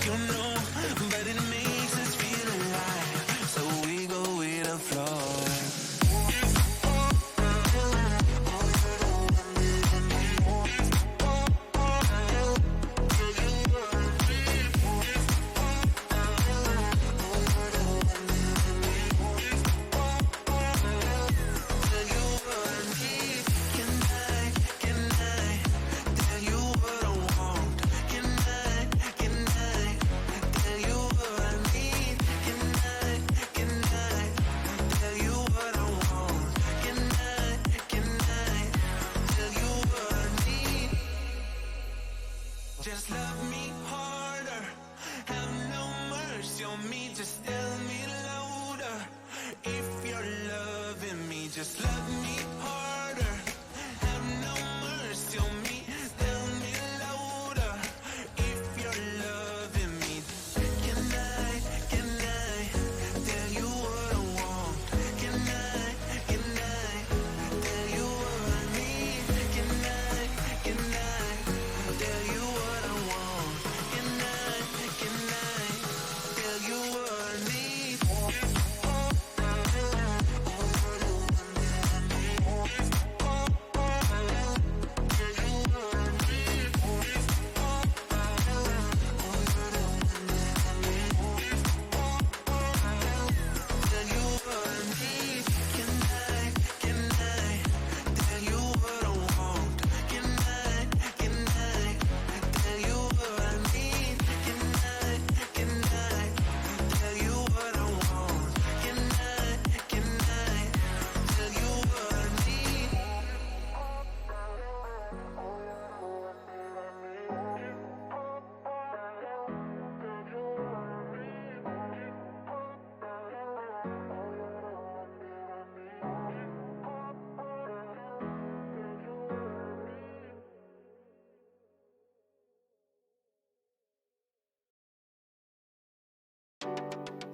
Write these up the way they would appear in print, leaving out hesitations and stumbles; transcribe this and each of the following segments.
you know, but it makes us feel alive. So we go with the flow. Just love me harder, have no mercy on me, just tell me louder. If you're loving me, just love me harder, have no mercy on me, tell me louder. If you're loving me, can I tell you what I want? Can I tell you what I need? Can I tell you what I want? Can I tell you what I need?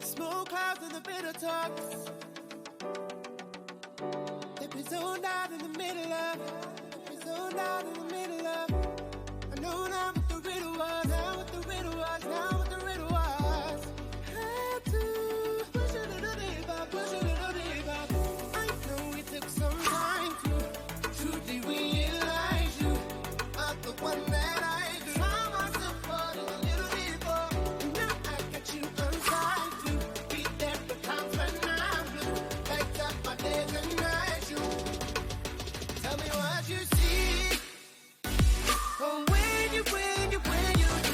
Smoke clouds and the bitter talks. They be zoned out in the middle of. They be zoned out in the middle of. I know now what the riddle was. Now what the riddle was. Now what the riddle was. Had to push it a little deeper. Push it a little deeper. I know it took some time to truly realize you are the one that I try myself for a little deeper. Now I got you inside to be there for times when I'm blue. Lights up my days and nights. You tell me what you see. Oh, when you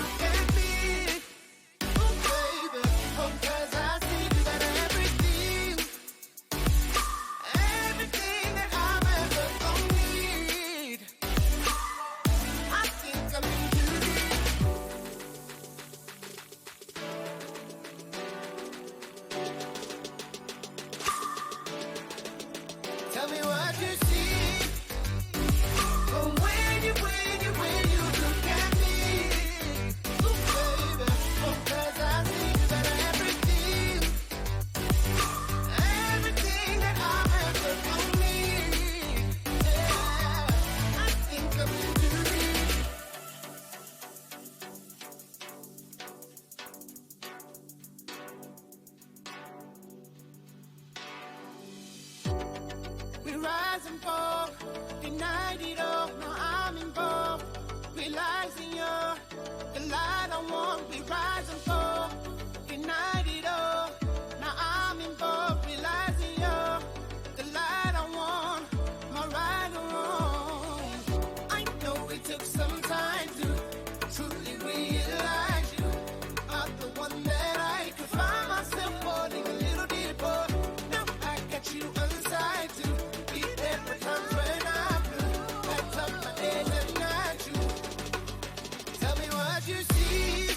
look at me. Oh, baby. Oh, 'cause I see you got everything. Everything that I'm ever gonna need. I think I'm in too deep. Tell me what you see. Oh, when you look at me. Oh, baby. Oh, 'cause I see you got everything. Everything that I'm ever gonna need. Yeah, I think I'm in too deep. We rise and fall, denied it all. Now I'm involved, realizing you're the light I want. We rise and fall, denied it all. Now I'm involved, realizing you're the light I want. My right or wrong, I know it took some time to truly realize you are the one that I could find myself falling a little deeper. Now I got you inside to be there for times when I'm blue. Lights up my days and nights. You tell me what you see.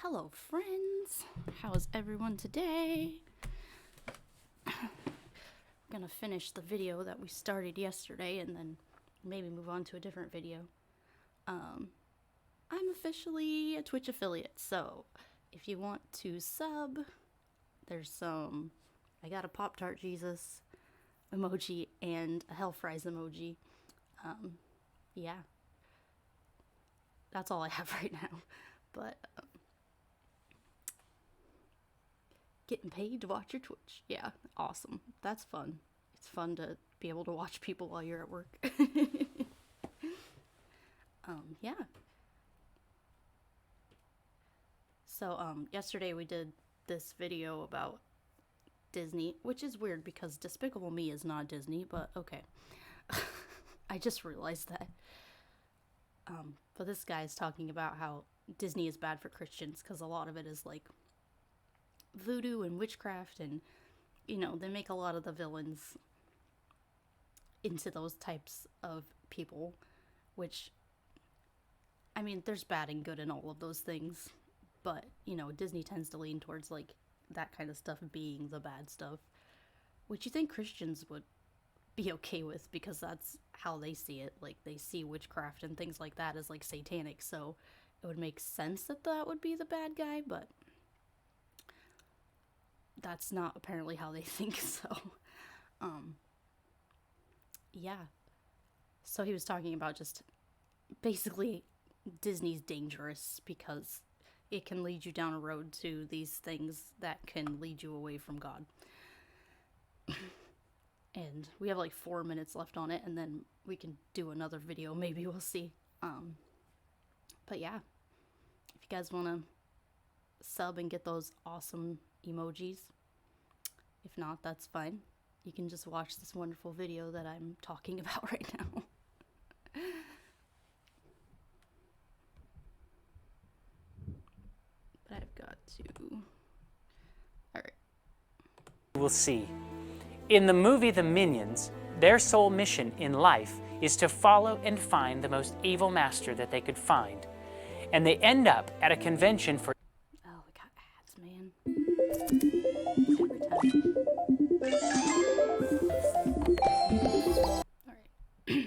Hello, friends. How's everyone today? I'm gonna finish the video that we started yesterday and then maybe move on to a different video. I'm officially a Twitch affiliate, so if you want to sub, there's some... I got a Pop-Tart Jesus emoji and a Hell Fries emoji. Yeah. That's all I have right now. But, getting paid to watch your Twitch. Yeah, awesome. That's fun. It's fun to be able to watch people while you're at work. Yeah. So, yesterday we did this video about Disney, which is weird because Despicable Me is not Disney, but okay. I just realized that. But this guy is talking about how Disney is bad for Christians because a lot of it is like voodoo and witchcraft, and you know, they make a lot of the villains into those types of people, which, I mean, there's bad and good in all of those things, but you know, Disney tends to lean towards like that kind of stuff being the bad stuff, which you think Christians would be okay with because that's how they see it. Like, they see witchcraft and things like that as like satanic, so it would make sense that that would be the bad guy, but that's not apparently how they think. So yeah, so he was talking about just basically Disney's dangerous because it can lead you down a road to these things that can lead you away from God. And we have like 4 minutes left on it, and then we can do another video. Maybe we'll see. But yeah, if you guys want to sub and get those awesome emojis, if not, that's fine. You can just watch this wonderful video that I'm talking about right now. But I've got to... Alright. We'll see. In the movie The Minions, their sole mission in life is to follow and find the most evil master that they could find. And they end up at a convention for... Oh, we got ads, man. Every time.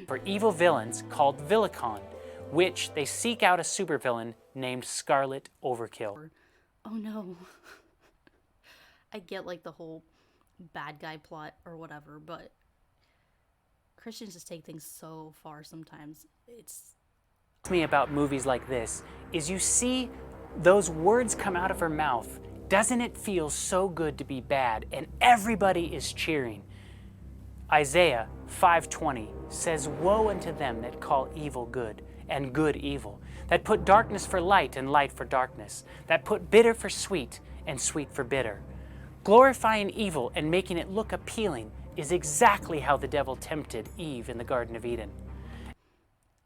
for evil villains called Villicon, which they seek out a supervillain named Scarlet Overkill. Oh no. I get like the whole bad guy plot or whatever, but Christians just take things so far sometimes. It's Me about movies like this is you see those words come out of her mouth. Doesn't it feel so good to be bad? And everybody is cheering. Isaiah 5:20 says, "Woe unto them that call evil good and good evil, that put darkness for light and light for darkness, that put bitter for sweet and sweet for bitter." Glorifying evil and making it look appealing is exactly how the devil tempted Eve in the Garden of Eden.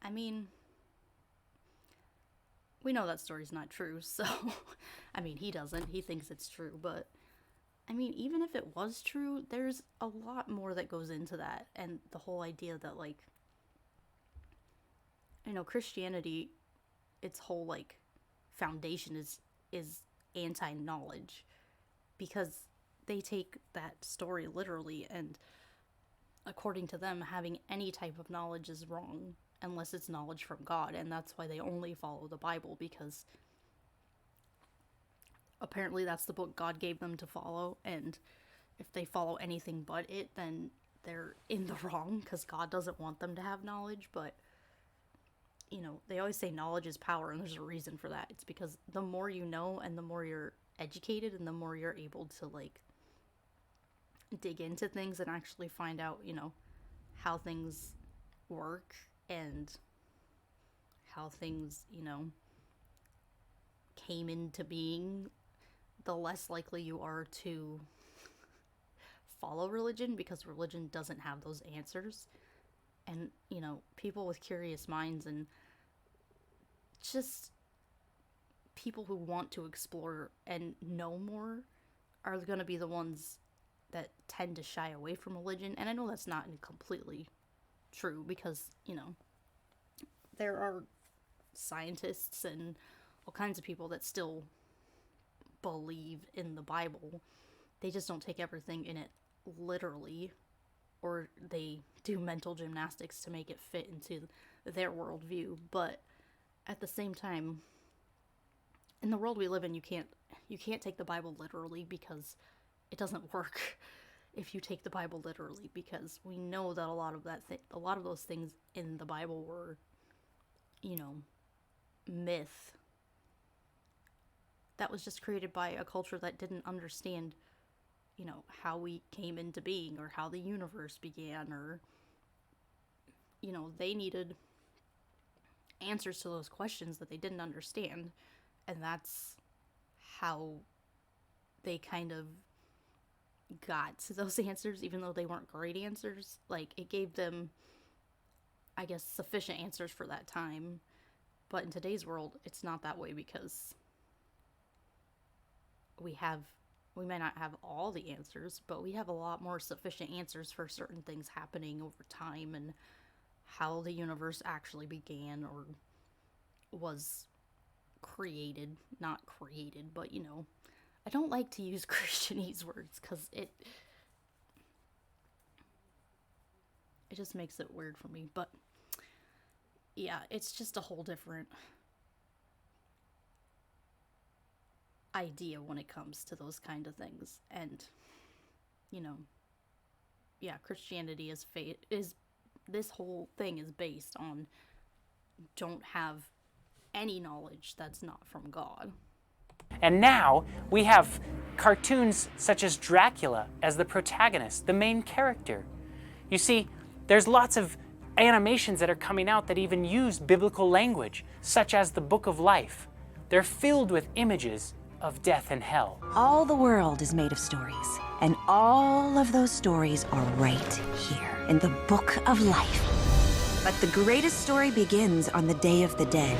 I mean, we know that story's not true, so I mean, he doesn't. He thinks it's true, but I mean, even if it was true, there's a lot more that goes into that, and the whole idea that, like, you know, Christianity, its whole, like, foundation is anti-knowledge, because they take that story literally, and according to them, having any type of knowledge is wrong, unless it's knowledge from God, and that's why they only follow the Bible, because apparently that's the book God gave them to follow, and if they follow anything but it, then they're in the wrong, because God doesn't want them to have knowledge. But, you know, they always say knowledge is power, and there's a reason for that. It's because the more you know, and the more you're educated, and the more you're able to, like, dig into things and actually find out, you know, how things work, and how things, you know, came into being, the less likely you are to follow religion, because religion doesn't have those answers. And, you know, people with curious minds and just people who want to explore and know more are going to be the ones that tend to shy away from religion. And I know that's not completely true, because, you know, there are scientists and all kinds of people that still believe in the Bible. They just don't take everything in it literally, or they do mental gymnastics to make it fit into their worldview. But at the same time, in the world we live in, you can't take the Bible literally, because it doesn't work if you take the Bible literally, because we know that a lot of those things in the Bible were, myth that was just created by a culture that didn't understand, how we came into being, or how the universe began, or, they needed answers to those questions that they didn't understand, and that's how they kind of got to those answers, even though they weren't great answers. Like, it gave them, I guess, sufficient answers for that time. But in today's world, it's not that way, because we may not have all the answers, but we have a lot more sufficient answers for certain things happening over time, and how the universe actually began, or was created. Not created, but I don't like to use Christianese words, because it just makes it weird for me. But yeah, it's just a whole different idea when it comes to those kind of things. And Christianity is this whole thing is based on don't have any knowledge that's not from God. And now we have cartoons such as Dracula as the protagonist, the main character. You see, there's lots of animations that are coming out that even use biblical language, such as the Book of Life. They're filled with images of death and hell. All the world is made of stories, and all of those stories are right here in the Book of Life. But the greatest story begins on the Day of the Dead.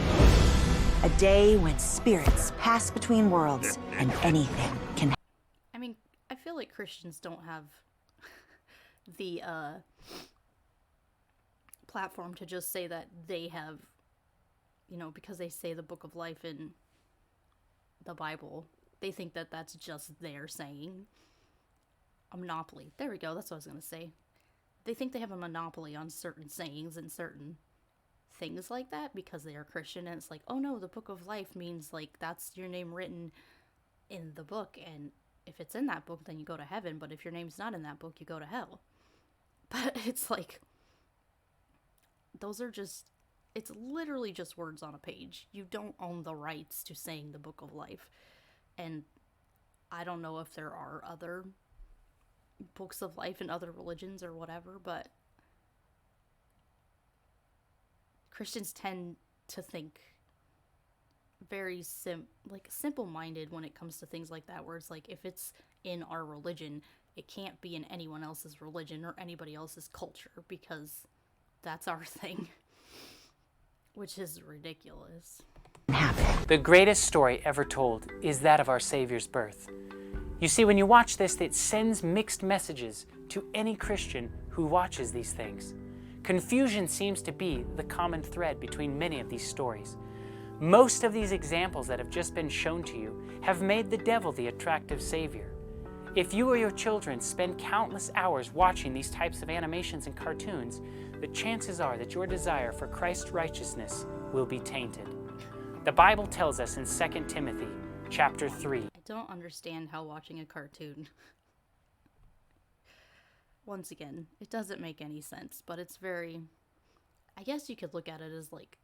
A day when spirits pass between worlds and anything can happen. I mean, I feel like Christians don't have the platform to just say that they have, because they say the Book of Life in the Bible, they think that that's just their saying. A monopoly. There we go, that's what I was going to say. They think they have a monopoly on certain sayings and certain things like that because they are Christian, and it's like, oh no, the Book of Life means, like, that's your name written in the book, and if it's in that book, then you go to heaven, but if your name's not in that book, you go to hell. But it's like, it's literally just words on a page. You don't own the rights to saying the Book of Life. And I don't know if there are other books of life in other religions or whatever, but Christians tend to think very simple-minded when it comes to things like that, where it's like, if it's in our religion, it can't be in anyone else's religion or anybody else's culture, because that's our thing. Which is ridiculous. The greatest story ever told is that of our Savior's birth. You see, when you watch this, it sends mixed messages to any Christian who watches these things. Confusion seems to be the common thread between many of these stories. Most of these examples that have just been shown to you have made the devil the attractive savior. If you or your children spend countless hours watching these types of animations and cartoons, the chances are that your desire for Christ's righteousness will be tainted. The Bible tells us in 2 Timothy chapter 3. I don't understand how watching a cartoon, once again, it doesn't make any sense, but it's very, I guess you could look at it as like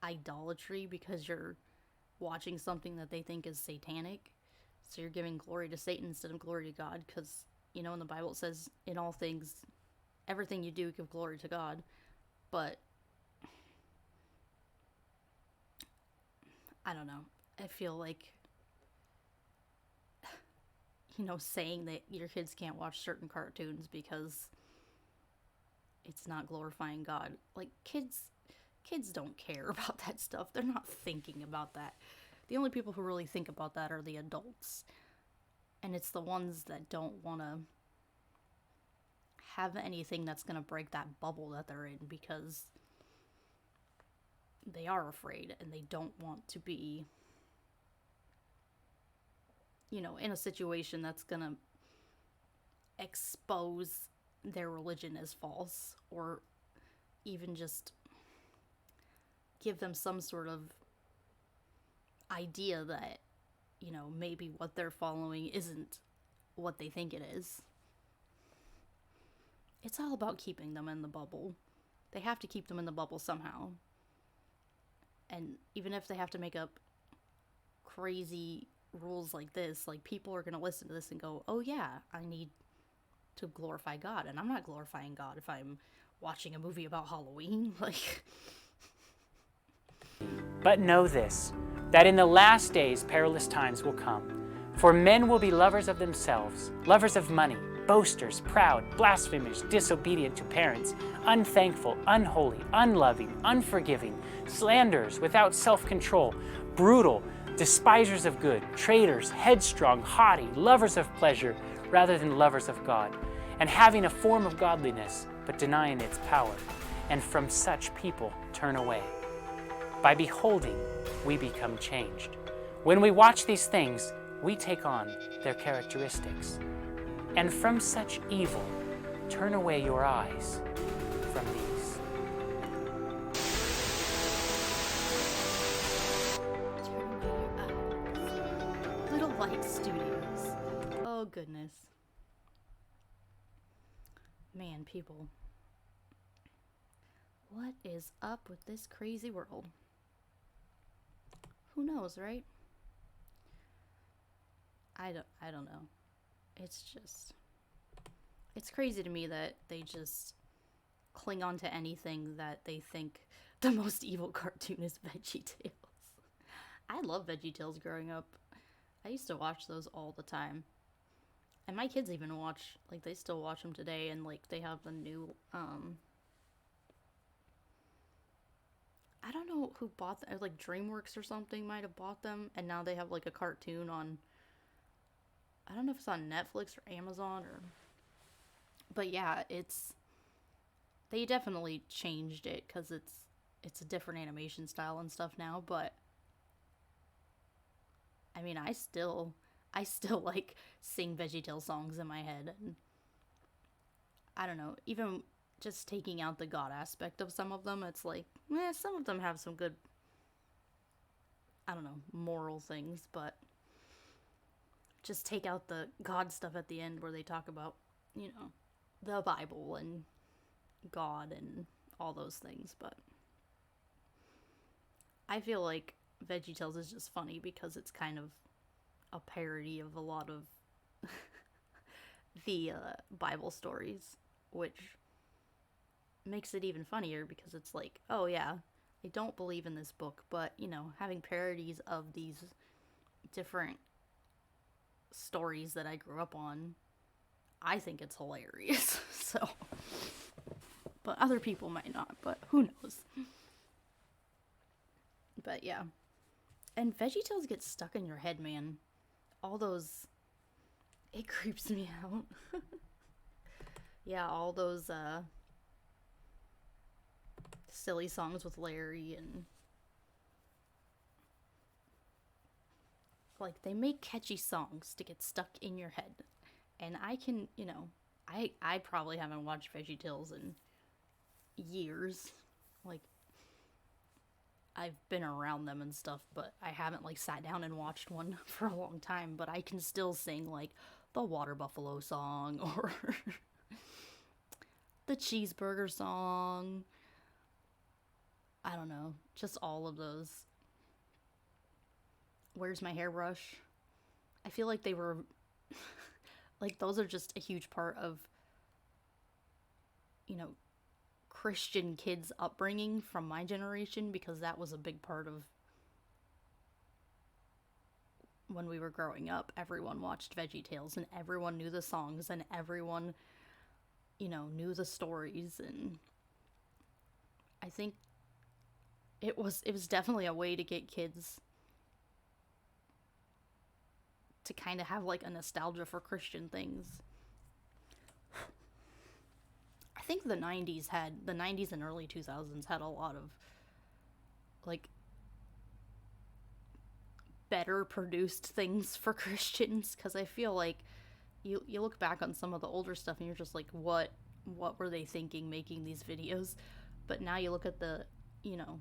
idolatry, because you're watching something that they think is satanic. So you're giving glory to Satan instead of glory to God, because, in the Bible it says, in all things, everything you do, give glory to God. But I don't know. I feel like, saying that your kids can't watch certain cartoons because it's not glorifying God. Like, kids don't care about that stuff. They're not thinking about that. The only people who really think about that are the adults. And it's the ones that don't want to have anything that's going to break that bubble that they're in, because they are afraid and they don't want to be in a situation that's gonna expose their religion as false, or even just give them some sort of idea that, maybe what they're following isn't what they think it is. It's all about keeping them in the bubble. They have to keep them in the bubble somehow. And even if they have to make up crazy rules like this, like, people are going to listen to this and go, oh yeah, I need to glorify God. And I'm not glorifying God if I'm watching a movie about Halloween. Like, But know this, that in the last days perilous times will come. For men will be lovers of themselves, lovers of money, boasters, proud, blasphemers, disobedient to parents, unthankful, unholy, unloving, unforgiving, slanderers, without self-control, brutal, despisers of good, traitors, headstrong, haughty, lovers of pleasure rather than lovers of God, and having a form of godliness, but denying its power. And from such people turn away. By beholding, we become changed. When we watch these things, we take on their characteristics. And from such evil, turn away your eyes from these. Little Light Studios. Oh, goodness. Man, people. What is up with this crazy world? Who knows, right? I don't know. It's crazy to me that they just cling on to anything that they think the most evil cartoon is Veggie Tales. I love Veggie Tales growing up. I used to watch those all the time. And my kids even watch, like, they still watch them today, and, like, they have the new, I don't know who bought them, like, DreamWorks or something might have bought them, and now they have, like, a cartoon on, I don't know if it's on Netflix or Amazon, or, but yeah, they definitely changed it, because it's a different animation style and stuff now, but, I mean, I still like sing Veggie Tales songs in my head, and I don't know, even just taking out the God aspect of some of them, it's like, some of them have some good, I don't know, moral things, but just take out the God stuff at the end where they talk about, the Bible and God and all those things, but I feel like Veggie Tales is just funny because it's kind of a parody of a lot of the Bible stories, which makes it even funnier because it's like, oh yeah, I don't believe in this book, but, having parodies of these different stories that I grew up on, I think it's hilarious. So, but other people might not, but who knows. But yeah. And Veggie Tales get stuck in your head, man. All those, it creeps me out. Yeah, all those silly songs with Larry, and like, they make catchy songs to get stuck in your head. And I can, I probably haven't watched Veggie Tales in years. Like, I've been around them and stuff, but I haven't, like, sat down and watched one for a long time. But I can still sing, like, the Water Buffalo song, or the Cheeseburger song. I don't know, just all of those. Where's My Hairbrush? I feel like they were, like, those are just a huge part of, Christian kids' upbringing from my generation, because that was a big part of when we were growing up. Everyone watched Veggie Tales, and everyone knew the songs, and everyone, knew the stories, and I think it was definitely a way to get kids to kind of have, like, a nostalgia for Christian things. I think the 90s and early 2000s had a lot of, like, better produced things for Christians, because I feel like you look back on some of the older stuff and you're just like, what were they thinking making these videos? But now you look at the, you know,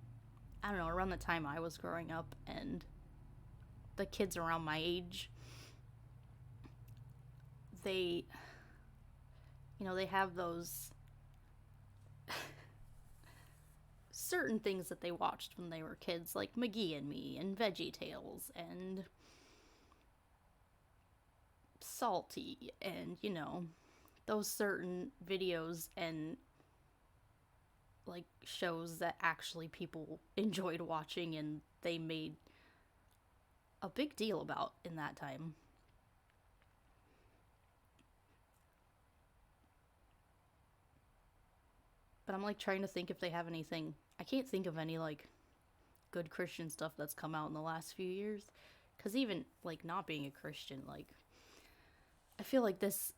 I don't know, around the time I was growing up and the kids around my age, they, you know, they have those certain things that they watched when they were kids, like McGee and Me and Veggie Tales and Salty and, you know, those certain videos and like shows that actually people enjoyed watching and they made a big deal about in that time. But I'm like trying to think if they have anything. I can't think of any like good Christian stuff that's come out in the last few years. Cause even like not being a Christian, like I feel like this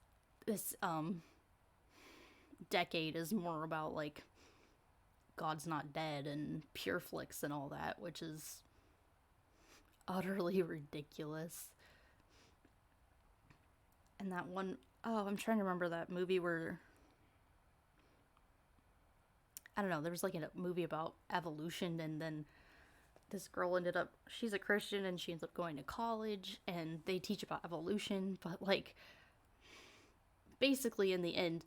decade is more about like God's Not Dead and Pure Flicks and all that, which is utterly ridiculous. And that one, oh, I'm trying to remember that movie where, I don't know, there was like a movie about evolution, and then this girl ended up, she's a Christian and she ends up going to college and they teach about evolution, but like basically in the end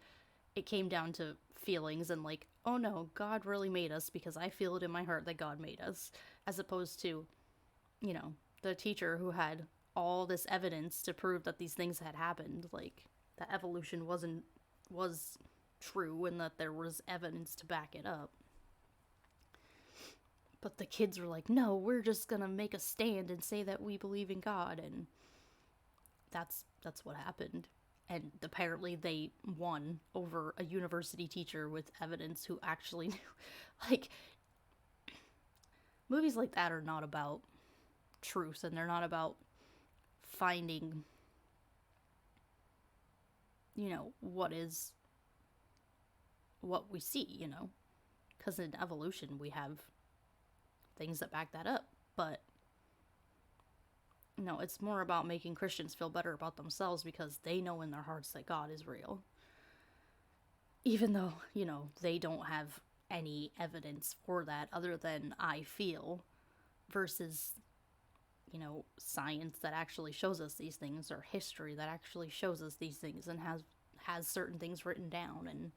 it came down to feelings and like, oh no, God really made us because I feel it in my heart that God made us, as opposed to, you know, the teacher who had all this evidence to prove that these things had happened, like that evolution was true and that there was evidence to back it up. But the kids were like, no, we're just gonna make a stand and say that we believe in God, and that's what happened. And apparently they won over a university teacher with evidence who actually knew. Like, movies like that are not about truth, and they're not about finding, you know, what we see, you know. Because in evolution we have things that back that up. But no, it's more about making Christians feel better about themselves because they know in their hearts that God is real. Even though, you know, they don't have any evidence for that other than I feel, versus, you know, science that actually shows us these things, or history that actually shows us these things and has certain things written down, and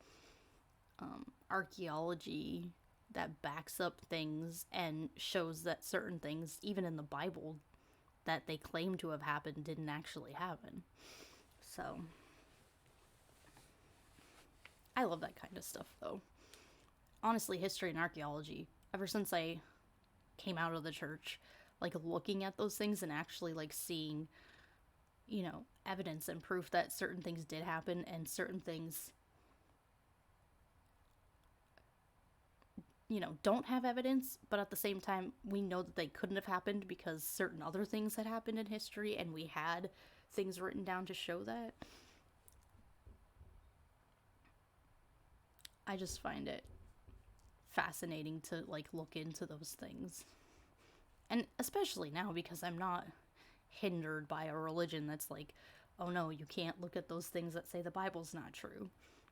archaeology that backs up things and shows that certain things, even in the Bible, that they claim to have happened didn't actually happen. So I love that kind of stuff, though. Honestly, history and archaeology, ever since I came out of the church, like looking at those things and actually like seeing, you know, evidence and proof that certain things did happen and certain things, you know, don't have evidence, but at the same time, we know that they couldn't have happened because certain other things had happened in history and we had things written down to show that. I just find it fascinating to like look into those things. And especially now, because I'm not hindered by a religion that's like, oh no, you can't look at those things that say the Bible's not true.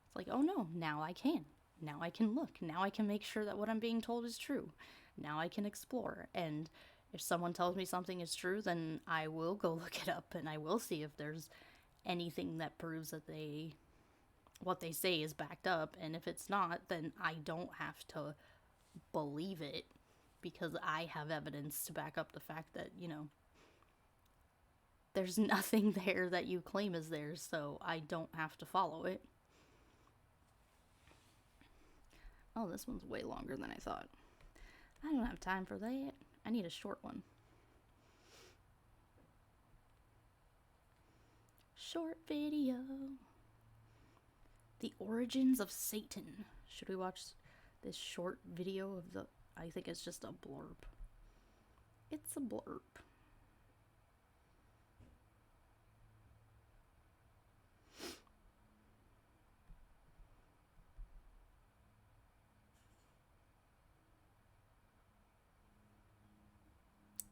It's like, oh no, now I can. Now I can look. Now I can make sure that what I'm being told is true. Now I can explore. And if someone tells me something is true, then I will go look it up and I will see if there's anything that proves that what they say is backed up. And if it's not, then I don't have to believe it because I have evidence to back up the fact that, you know, there's nothing there that you claim is there, so I don't have to follow it. Oh, this one's way longer than I thought. I don't have time for that. I need a short one. Short video. The Origins of Satan. Should we watch this short video of the... I think it's just a blurb. It's a blurb.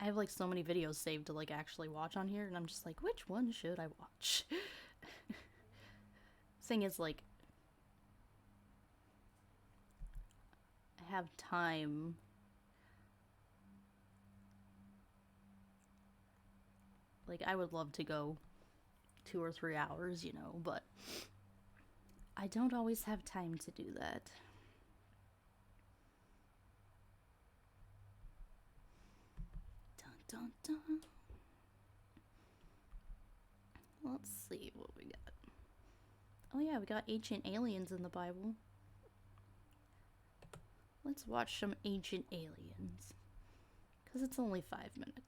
I have like so many videos saved to like actually watch on here, and I'm just like, which one should I watch? Thing is, like, I have time. Like, I would love to go 2 or 3 hours, you know, but I don't always have time to do that. Dun dun dun. Let's see what we got. Oh yeah, we got ancient aliens in the Bible. Let's watch some ancient aliens. Because it's only 5 minutes.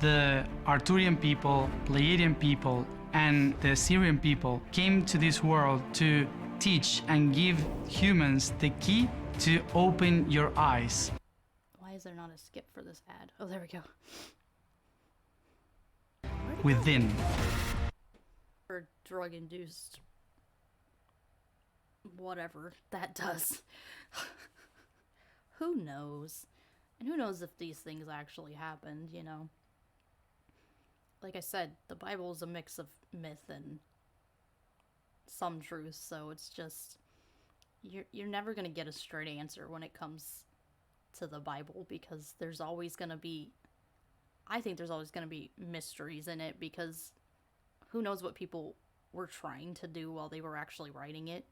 The Arthurian people, Pleiadian people, and the Assyrian people came to this world to teach and give humans the key to open your eyes. Why is there not a skip for this ad? Oh, there we go. Within. Or drug-induced whatever that does. Who knows? And who knows if these things actually happened, you know? Like I said, the Bible is a mix of myth and some truth, so it's just... You're never gonna get a straight answer when it comes to the Bible, because there's always gonna be... I think there's always gonna be mysteries in it, because who knows what people were trying to do while they were actually writing it.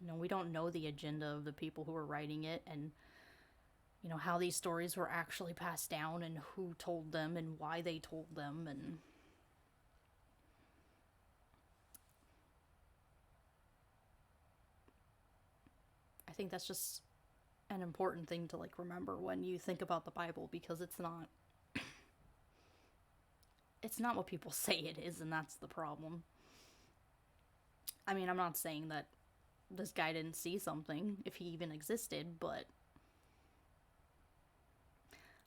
You know, we don't know the agenda of the people who were writing it, and, you know, how these stories were actually passed down, and who told them, and why they told them, and... I think that's just an important thing to, like, remember when you think about the Bible, because it's not... it's not what people say it is, and that's the problem. I mean, I'm not saying that this guy didn't see something, if he even existed, but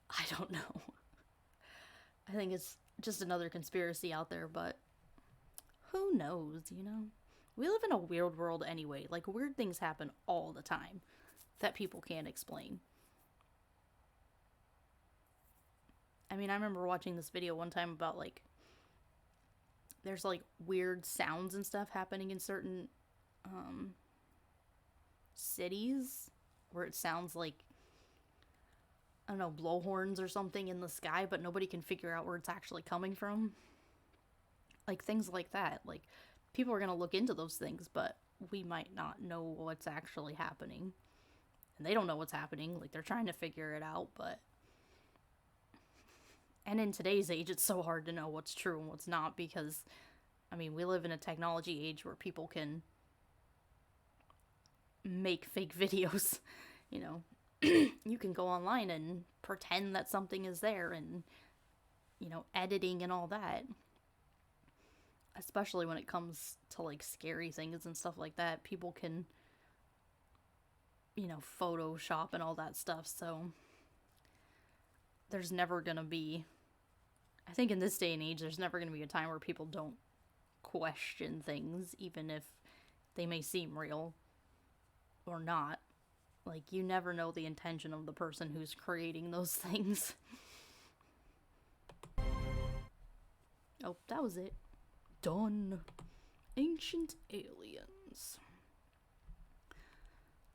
I don't know. I think it's just another conspiracy out there, but who knows, you know? We live in a weird world anyway. Like, weird things happen all the time that people can't explain. I mean, I remember watching this video one time about, like, there's, like, weird sounds and stuff happening in certain, cities where it sounds like, I don't know, blowhorns or something in the sky, but nobody can figure out where it's actually coming from. Like, things like that. Like, people are gonna look into those things, but we might not know what's actually happening. And they don't know what's happening. Like, they're trying to figure it out, but... And in today's age, it's so hard to know what's true and what's not, because, I mean, we live in a technology age where people can make fake videos, you know. You can go online and pretend that something is there, and, you know, editing and all that. Especially when it comes to, like, scary things and stuff like that. People can, you know, Photoshop and all that stuff, so there's never gonna be... I think in this day and age, there's never gonna be a time where people don't question things, even if they may seem real or not. Like, you never know the intention of the person who's creating those things. Oh, that was it. Done. Ancient aliens.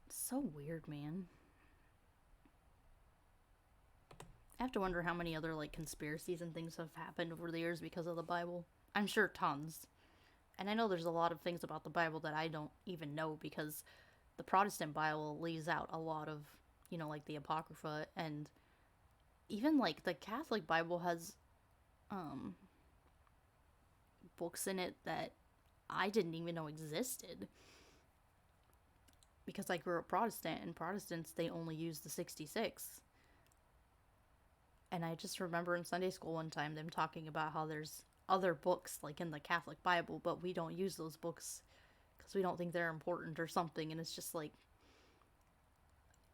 It's so weird, man. I have to wonder how many other, like, conspiracies and things have happened over the years because of the Bible. I'm sure tons. And I know there's a lot of things about the Bible that I don't even know, because the Protestant Bible leaves out a lot of, you know, like, the Apocrypha, and even, like, the Catholic Bible has, books in it that I didn't even know existed, because I grew up Protestant, and Protestants, they only use the 66. And I just remember in Sunday school one time them talking about how there's other books, like, in the Catholic Bible, but we don't use those books because we don't think they're important or something. And it's just like,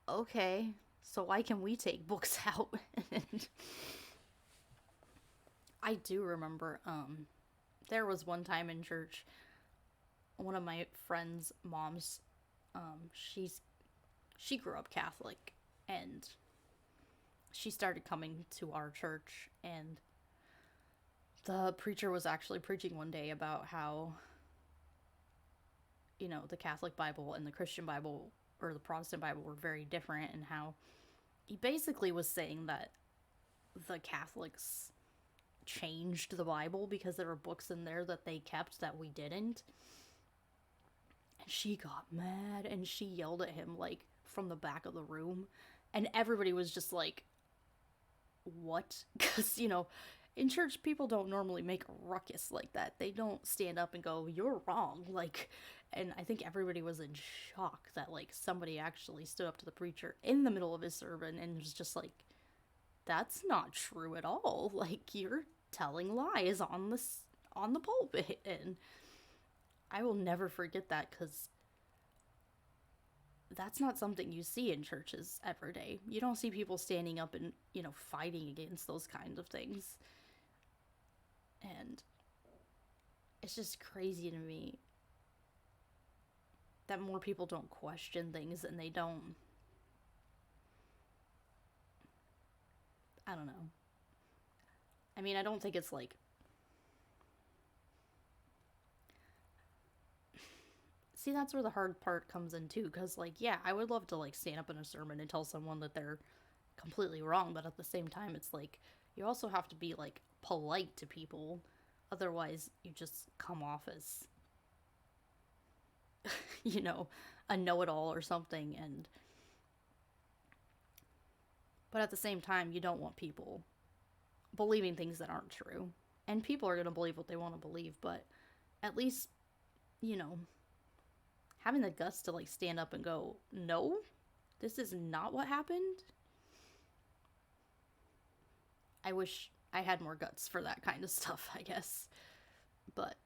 okay, so why can we take books out? And I do remember, there was one time in church, one of my friend's moms, she grew up Catholic, and she started coming to our church, and the preacher was actually preaching one day about how, you know, the Catholic Bible and the Christian Bible, or the Protestant Bible, were very different, and how he basically was saying that the Catholics changed the Bible because there were books in there that they kept that we didn't. And she got mad, and she yelled at him, like, from the back of the room, and everybody was just like, what? Because, you know, in church, people don't normally make a ruckus like that. They don't stand up and go, you're wrong, like. And I think everybody was in shock that, like, somebody actually stood up to the preacher in the middle of his sermon and was just like, that's not true at all. Like, you're telling lies on the pulpit. And I will never forget that, because that's not something you see in churches every day. You don't see people standing up and, you know, fighting against those kinds of things. And it's just crazy to me that more people don't question things, and they don't, I don't know. I mean, I don't think it's like, see, that's where the hard part comes in too, because, like, yeah, I would love to, like, stand up in a sermon and tell someone that they're completely wrong, but at the same time, it's like, you also have to be, like, polite to people, otherwise you just come off as, you know, a know-it-all or something. And but at the same time, you don't want people believing things that aren't true, and people are going to believe what they want to believe, but at least, you know, having the guts to, like, stand up and go, no, this is not what happened. I wish I had more guts for that kind of stuff, I guess. But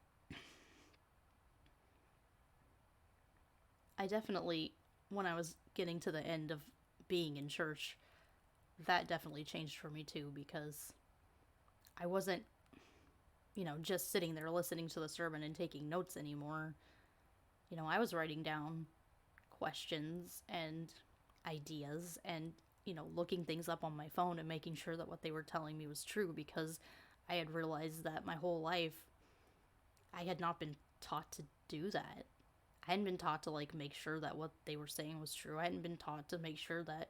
I definitely, when I was getting to the end of being in church, that definitely changed for me too, because I wasn't, you know, just sitting there listening to the sermon and taking notes anymore. You know, I was writing down questions and ideas, and, you know, looking things up on my phone and making sure that what they were telling me was true, because I had realized that my whole life I had not been taught to do that. I hadn't been taught to, like, make sure that what they were saying was true. I hadn't been taught to make sure that,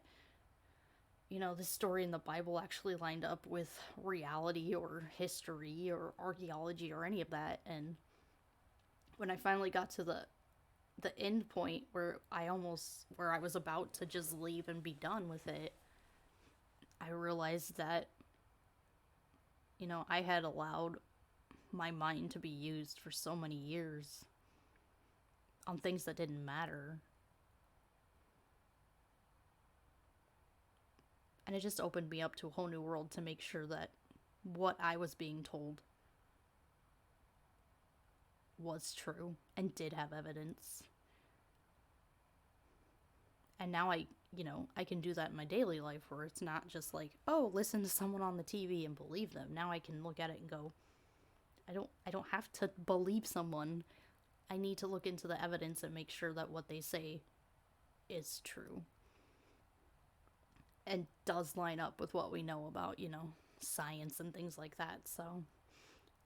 you know, this story in the Bible actually lined up with reality or history or archaeology or any of that. And when I finally got to the end point where I was about to just leave and be done with it, I realized that, you know, I had allowed my mind to be used for so many years on things that didn't matter. And it just opened me up to a whole new world to make sure that what I was being told was true and did have evidence. And now I can do that in my daily life, where it's not just like, oh, listen to someone on the TV and believe them. Now I can look at it and go, I don't have to believe someone. I need to look into the evidence and make sure that what they say is true and does line up with what we know about, you know, science and things like that. So,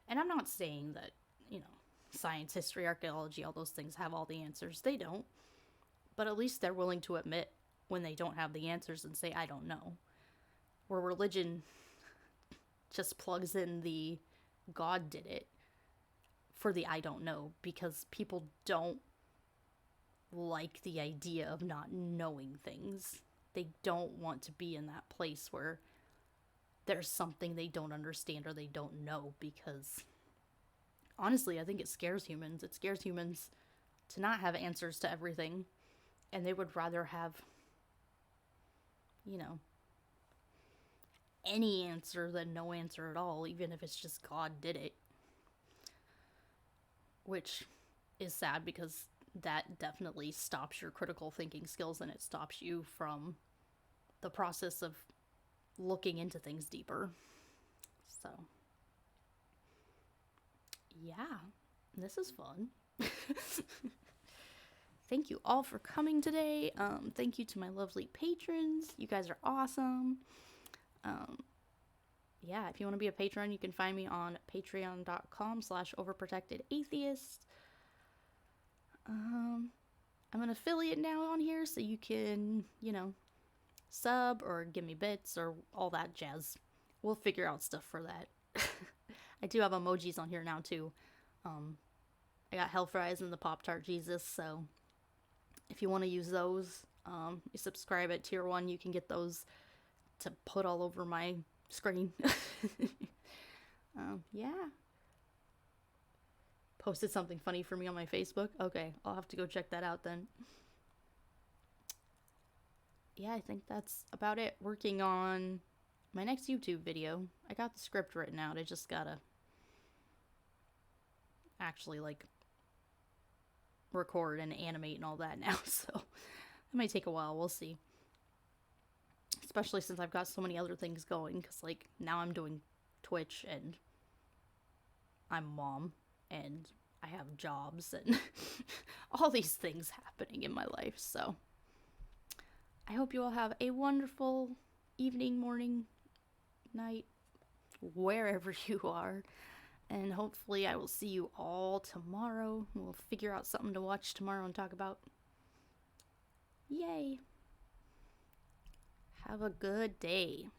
and I'm not saying that, you know, science, history, archaeology, all those things have all the answers. They don't. But at least they're willing to admit when they don't have the answers and say, I don't know. Where religion just plugs in the God did it for the I don't know, because people don't like the idea of not knowing things. They don't want to be in that place where there's something they don't understand or they don't know, because honestly, I think it scares humans. It scares humans to not have answers to everything, and they would rather have, you know, any answer than no answer at all, even if it's just God did it. Which is sad, because that definitely stops your critical thinking skills, and it stops you from the process of looking into things deeper. So, yeah, this is fun. Thank you all for coming today. Thank you to my lovely patrons. You guys are awesome. Yeah, if you want to be a patron, you can find me on patreon.com/overprotectedatheist. I'm an affiliate now on here, so you can, sub or give me bits or all that jazz. We'll figure out stuff for that. I do have emojis on here now, too. I got Hell Fries and the Pop-Tart Jesus, so if you want to use those, you subscribe at Tier 1, you can get those to put all over my screen. Yeah. Posted something funny for me on my Facebook. Okay, I'll have to go check that out then. Yeah, I think that's about it. Working on my next YouTube video. I got the script written out. I just gotta actually, record and animate and all that now. So, it might take a while. We'll see. Especially since I've got so many other things going. Because, now I'm doing Twitch and I'm a mom. And I have jobs and all these things happening in my life. So, I hope you all have a wonderful evening, morning, night, wherever you are. And hopefully I will see you all tomorrow. We'll figure out something to watch tomorrow and talk about. Yay! Have a good day.